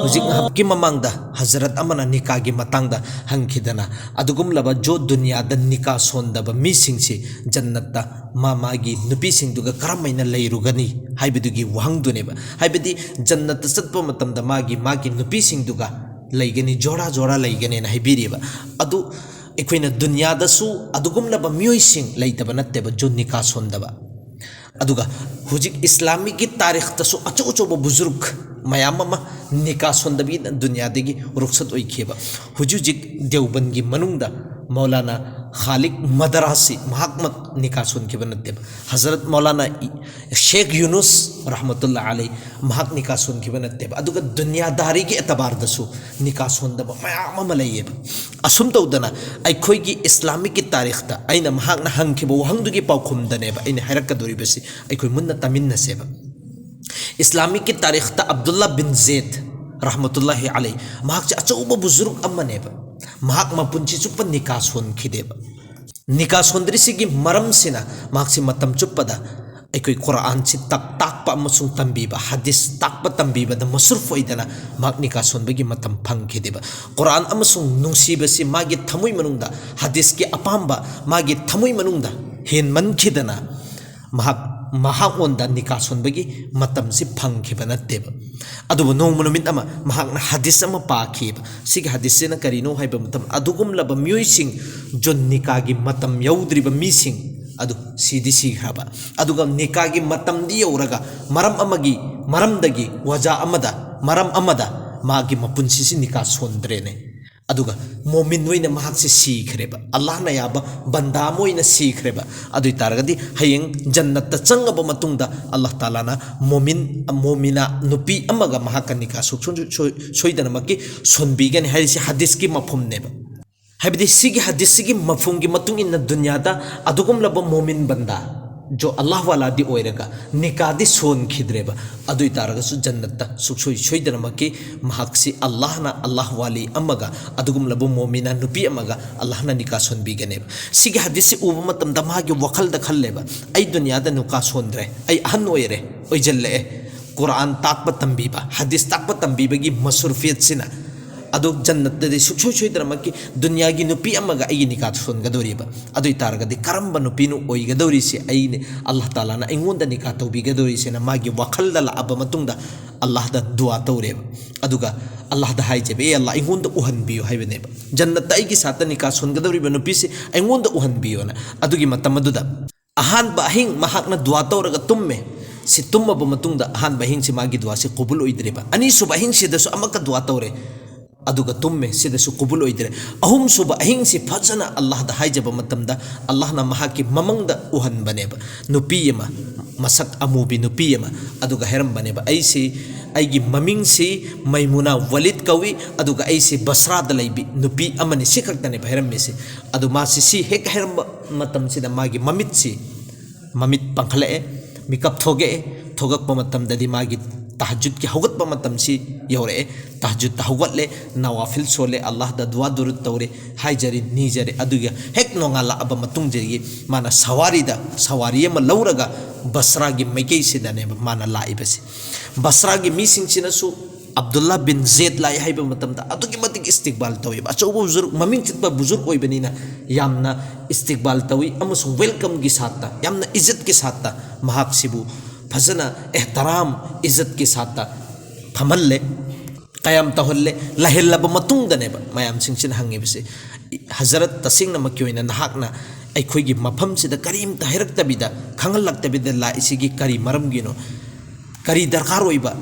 हुजिक हबकी ममांगदा हजरत अमना निका की मतंगदा हंखिदना अदुगुमलबा जो दुनिया द निका सोंदबा मिसिंगसी जन्नत्ता मामागी नुपी सिंगदुगा करमैना लेरुगनी हाइबदुगी वहंगदुनेबा हाइबदी जन्नत चतपा मतमदा मागी नुपी सिंगदुगा लेगनी जोड़ा जोड़ा लेगने ना हाइबिरिबा अदु एखोइना दुनिया दसु अदुगुमलबा मियोइसिंग लेइतबा नत्तेबा जो निका सोंदबा अदुगा हुजिक इस्लामी की तारीख तसु अचो अचो बुजुर्ग मयाम निका सोंदबी दुनिया देगी रुखसत ओइखेबा हुजुजिक देवबन की मनुंगदा मौलाना खालिक मदरासी महात्मक निका सोनखेबा नत्तेबा हजरत मौलाना शेख यूनुस रहमतुल्लाह अलैहि महाक निका सोनखेबा नत्तेबा अदुगा दुनियादारी की एतबार दसु निका सोंदबा मयाम लैयेबा असुम तौदना अखोइगी इस्लामिक की तारीख ता अइना महाकना हंखेबा वहंगदुगी पाउखुमदनेबा अइना हैरकदोरिबसी अखोइ मुन्ना तमिन्नसेबा इस्लामिक की तारीख ता अब्दुल्ला बिन ज़ैद रहमतुल्लाहि अलैहि महाक अचौबा बुजुर्ग अम्मनेबा महाक मपुंची चुप्पा निका सोनखिदेबा निका सोंद्रिसिगी मरमसिना महाकसी मतम चुप्पदा अखोइ कुरान से ताकपा अमसुंग तंबीबा हदीस ताकपा तंबीबा मसरूफ ओइदना महाक निका सोनबगी मतम फंखिदेबा कुरान अमसुंग नुंसीबसी मागी थमुइ मनुंगदा हदीस के अपाम्बा मागी थमुइ मनुंगदा हेनमनखिदना महाक महाओंदा निका सोनबगी मतम से फंखिबा नत्तेबा अदुबो नोंगम नुमित अमा महाकना हदीस अमा पाखिबा सिगी हदीस सेना करिनो हाइबा मतम अदुगुमलबा मियोइसिंग जो निकागी मतम यौद्रिबा मिसिंग अदु सीदी सीखरबा अदुगा निकागी मतम दी यौरगा मरम अमगी मरमदगी वजा अमदा मरम अमदा मागी मपुंसिसि निका सोंद्रेने अदुगा मोमिन ओइना महाकसे सीखरेबा अल्लाह ना याबा बंदा मोइना सीखरेबा अदुइ तारगदी हयेंग जन्नत चंगबा मतुंगदा अल्लाह ताला ना मोमिना नुपी अमगा महाका निका सोइदनमकी सोनबीगनि हारिसि हदीस की मफुमनेबा हाइबदी सिगी हदीस की मफुम की मतुंग इन दुनियादा अदुगुमलबा मोमिन बंदा जो अल्लाह वाला दी ओइरगा निकादी सोन खिद्रेबा अदुइ तारगसु जन्नत सुखसोइ सोइदनमकी महाकसी अल्लाह ना अल्लाह वाली अमगा अदुगुमलबा मोमिना नुपी अमगा अल्लाह ना निका सोनबीगनेबा सिगी हदीस उबा मतमदा मागी वखल द खल्लेबा आई दुनियादा नुका सोंद्रे आई अहन ओइरे ओइजल्ले कुरान ताकपा तंबीबा हदीस ताकपा तंबीबगी मसरूफियत सिना अदो जन्नत दे सुखसोइ सोइदनमकी दुनिया की नुपी अमगा आई निका सोनगदोरिबा अदुइ तारगदी करम्बा नुपीनु ओइगदोरिसि आइने अल्लाह ताला ना इंगोंदा निका तौबीगदोरिसि ना मागी वखलदा लाबा मतुंगदा अल्लाह दा दुआ तौरेबा अदुगा अल्लाह दा हाइजेबे ए अल्लाह इंगोंदा उहनबियो हाइबनेबा जन्नत आइगी साता निका सोनगदोरिबा नुपीसि इंगोंदा उहनबियो ना अदुगी मतम अदुदा अहानबा अहिंग महाकना दुआ तौरगा तुम्मे सि तुम्मबा मतुंगदा अहानबा अहिंग सि मागी दुआ से कबूल ओइद्रेबा अनीसुबा अहिंग सिदसु अमका दुआ तौरे अदुगा तुम्मे सिदसु कबूल ओइद्रे अहुम सुबा अहिंग सि फजना अल्लाह दा हाइजबा मतमदा अल्लाह ना महाकी ममंगदा उहनबनेबा नुपी अमा मसक अमुबी नुपी अमा अदुगा हेरमबनेबा ऐसी आइगी ममिंग से मैमुना वलिद कवि अदुगा ऐसे बसरा द लैबी नुपी अमनि सि खक्तने हेरममे से अदु मासी सि हेक हेरम मतम सिदा मागी ममित से ममित पंखले मिकअप थोगे थोगक मतमददी मागी तहज्जुद की हौगत मतम से यौरे तहज्जुद हौगतले नवाफिल सोले अल्लाह दा दुआ दुरुद तौरे हाइजरी नीजरे अदुगा हेक नोंगाला अब मतुंग जरिए माना सवारी अमा लौरगा बसरा की मैके सिदने माना लाइबसे बसरा की मीसिंगसिनसु अब्दुल्ला बिन ज़ैद लाई हाइबा मतमदा अदुगी मतिक इस्तिकबाल तौवे अचौबा बुजुर्ग ममिंग चितबा बुजुर्ग ओइबनिना यामना इस्तिकबाल तौवी अमसुंग वेलकम की साथ यामना इज्जत के साथ महाकसिबु फजना एहतराम इज्जत के साथ फमल्ले कयाम तहल्ले लहेल्लब मतुंगदनेबा मयाम सिंगसिन हंगेबसे हजरत तसिंगनमकी ओइना नहाकना अखोइगी मफमसिदा करीमता हैरक्तबिदा खंगलक्तबिदा लाइसिगी करी मरमगिनो करी दरकार ओइबा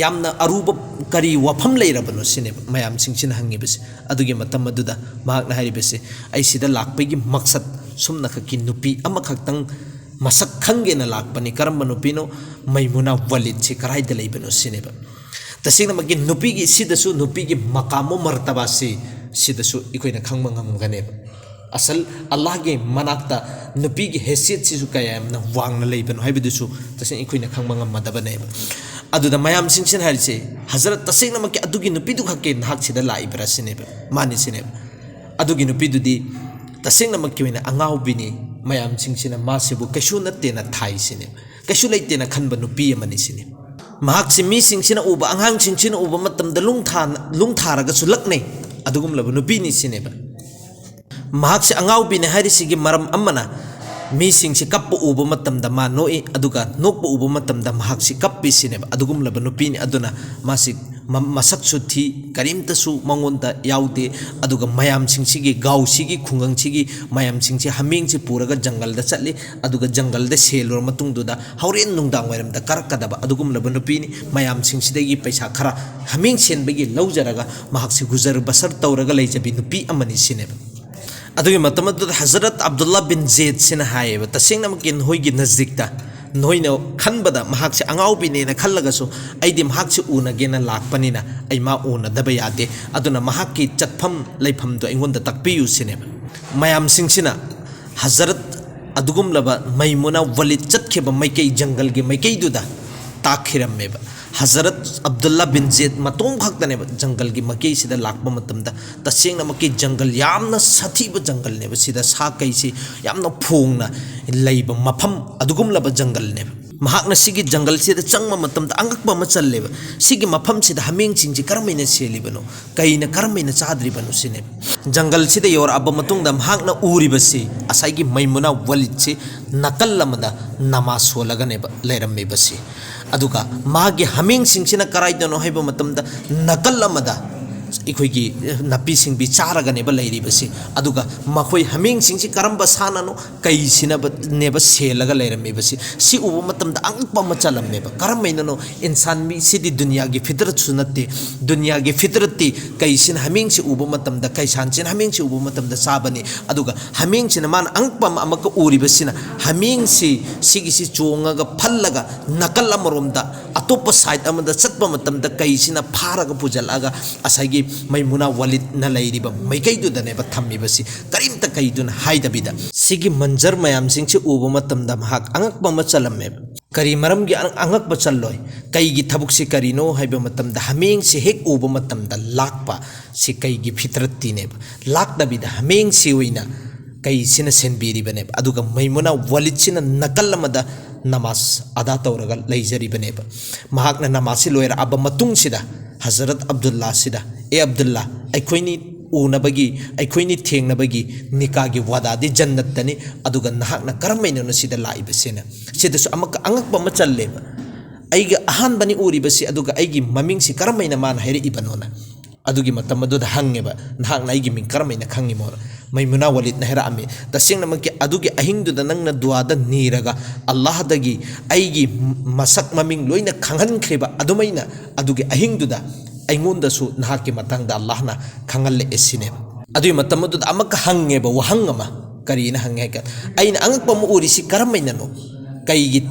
यामना अरूब करी वफम लेरबनो सिने मयाम सिंगसिन हंगेबसे अदुगी मतम अदुदा महाकना हारिबसे ऐसिदा लाकपेगी मकसद सुमना खकी नुपी अमा खक्तंग मसक खंगेना लाकपनी करम नुपीनो मैमुना वलिद से कराइदा लेबनो सिनेबा तसिंगनमकी नुपीगी सिदसु नुपीगी मकामो मर्तबा से सिदसु इकोइना खंगबा ngамगनेबा असल अल्लाह के मनाक्ता नुपी की हैसियत से कयामना वांगना लेबनो हाइबदुसु तसिंग इकोइना खंगबा ngамदबनेबा अदुदा मयाम सिंगसिन हारिसे हजरत तसिंगनमकी अदुगी नुपीदु खके नाक सिदा लाइब्रा सिनेबा मानि सिनेबा अदुगी नुपीदुदी तसिंगनमकी ओइना अंगाउबिनी मयाम सिंगसिना मासिबु कैसु नत्तेना Thai cine कैसु लेतेना खनबा नुपी अमनि cine mahakse misingchina uba anghangchingchina uba matamda lungtharaga laknei adugumlaba nupini sineba mahakse angawbine harisigi maram amana misingsi kappa uba matamda ma noi aduga nokpa uba matamda mahakse kappi sineba adugumlaba nupini aduna masi masak suthi karimta su mangonda yaude aduga mayam singsi gaw sigi khungang sigi mayam singsi haming si puraga jungle da chatli aduga jungle da selor matung duda hauren nungdang wairam da karakadaba adugum laba nupini mayam singsi dagi paisa khara haming sen bagi laujaraga mahakse gujar basar tawraga leijabi nupi amani sineba adugi matamadu Hazrat Abdullah bin Zaid sina hayeba tasengna makin hoigi nazdikta noina khanbada mahakse angawbine na khallagasu aidi mahakse unagena lakpanina aima una daba yade aduna mahakki chatpham leifam do ingonda takpiyu sineba mayam singsina Hazrat adugum laba maimuna walid chatkeba maikei jungle ge maikei duda takhirameba Hazrat Abdullah bin Zaid matong khaktaneba jungle gi makei sida lakpa matamda tasengna makei jungle yamna sathiba jungle neba sida sa kaisi yamna phongna leiba mafam adugum laba jungle neba mahakna sigi jungle sida changma matamda angakpa ma challeba sigi mafam sida hameng chingji karmaina selibano kaina karmaina chadribano sine jungle sida yor abba matungda mahakna uribasi asaigi maimuna walidsi nakal lamada namaz holaga neba leirammebasi aduga magi haming singsina karaidano haiba matamda nakal amada इखोगी नापी सिंह भी चारगा नेब लेरिबसी अदुगा मखोई humming सिंगसी Karamba सानानो कईसिना नेब सेलगा लेरमेबसी सी उबो मतमदा अंगपा मचलमनेब करमैननो इंसान मी सिदी दुनिया की फितरत सुनते दुनिया की फितरती कईसिन हमिंग से उबो मतमदा कईसानचिन हमिंग से उबो मतमदा साबनी अदुगा हमिंग सिना मान अंगपा अमक उरिबसिना हमिंग सिगिसी चोंगागा फल्लगा नकल अमरोमदा अतोप side अमदा चटपा मतमदा कईसिना फारगा पुजलागा असागी Maimuna walid na lairiba maikaidudane ba thammibasi karimta kaiduna haidabida sigi manjar mayam singchi uba matamda mahak angakba machalamme kari maram gi angakba challoi kaigi thabuk si karino haiba matamda hameng si hek uba matamda lakpa si kaigi fitrati ne lakdabida hameng si oina kai sina senbiribane aduga maimuna walid sina nakalamada namaz ada tawraga leijaribane mahakna namasi loira aba matung sida Hazrat Abdullah sida Abdullah aikoini unabagi aikoini thengnabagi nikagi wada di jannat tani aduga nahakna karamaino no sida laibasena sida su amaka angakba machalleba aiga ahan bani uribasi aduga aigi maming si karamaina man hairi ibanona adugi matamadu da hangeba nahakna aigi min karamaina khangi mor Maimuna walid na hera ame taseng naman ki adugi ahingdu da nang na duada niraga Allah dagi aigi masak maming loy na khangan khriba adumayna adugi ahingdu da aingonda su nahaki matang da Allah na khangal le esine adui matamadu da amaka hangeba wahangama kari na hangega aina angakpa mu uri si karamaina no kaigi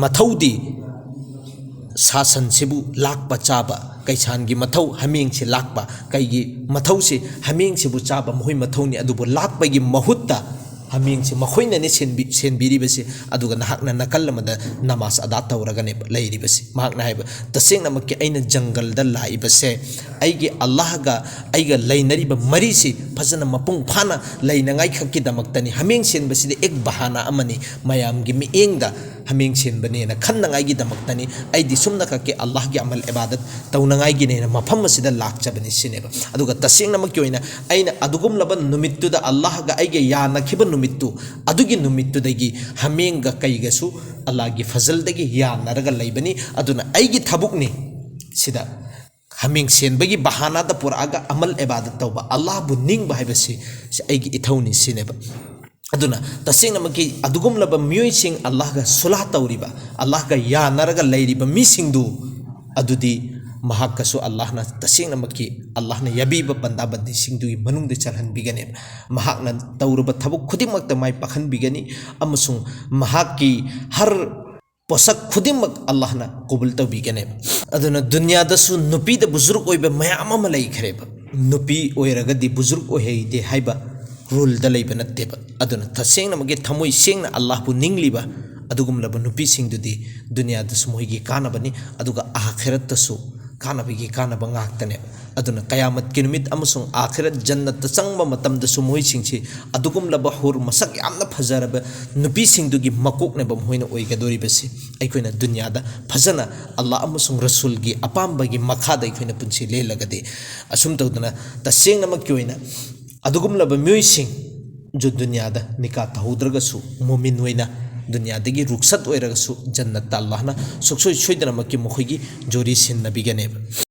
mathaudi sasan sibu lakpa chaba kaisan gi mathau haming si lakpa kaigi mathau si haming sibu chaba mohoi mathau ni adubu lakpa gi mahutta haming si makhoina ne senbiri besi aduga nahakna nakal lamada namaz ada tawraga ne leiri besi mahakna haiba taseng namakki aina jungle da lai bese aigi Allah ga aiga lainari ba mari si phajana mapung phana lainangai khakki damaktani haming sen besi de ek bahana amani mayam gi mi engda haming sen bane na khannangai gi damaktani aidi sumna khakki Allah gi amal ibadat tawnangai gi ne na mafam sida lakchabani sineba aduga taseng namakki oina aina adugum laban numittu da Allah ga aiga ya nakhiba numittu adugi numittu dagi hamenga kaigasu Allah gi fazal dagi ya naraga laibani aduna aigi thabukni sida haming sen bagi bahana da puraga amal ibadat tawba Allah bu ning ba haibasi aigi ithawni sineba aduna taseng namaki adugum laba miyoi sing Allah ga sulah tawriba Allah ga ya naraga lairiba mi singdu adudi mahakasu Allah na taseng namaki Allah na yabiba bandabandi singdui manung de chalhan bigane mahak na tawruba thabuk khudimak ta mai pakhan bigani amasung mahaki har posak khudimak Allah na qubul taw bigane aduna dunya da su nupi da buzurg oiba mayam ama lai khreba nupi oiraga di buzurg oheide haiba rule da leiba natteba aduna taseng namaki thamoi sengna Allah bu ningliba adugum laba nupi singdudi dunya da su moigi kanabani aduga akhirat ta su कानबगी कानब ngaktane aduna qiyamat ki numit amusung akhirat jannat changba matam da sumoi singchi adugum laba hur masak yamna phajaraba nupi singdugi makok ne bam hoina oigadori basi aikoina dunya da phajana Allah amusung rasul gi apamba gi makha da aikoina punchi le lagade asum tawduna taseng namak kyoina adugum laba myoi sing jo dunya da nikah tahudraga su mu'min hoina दुनिया दगी रुखसत ओइरगसु जन्नत अल्लाह ना सुखसोय सोइदना मक्की मुखगी जोरी सिन नबीगने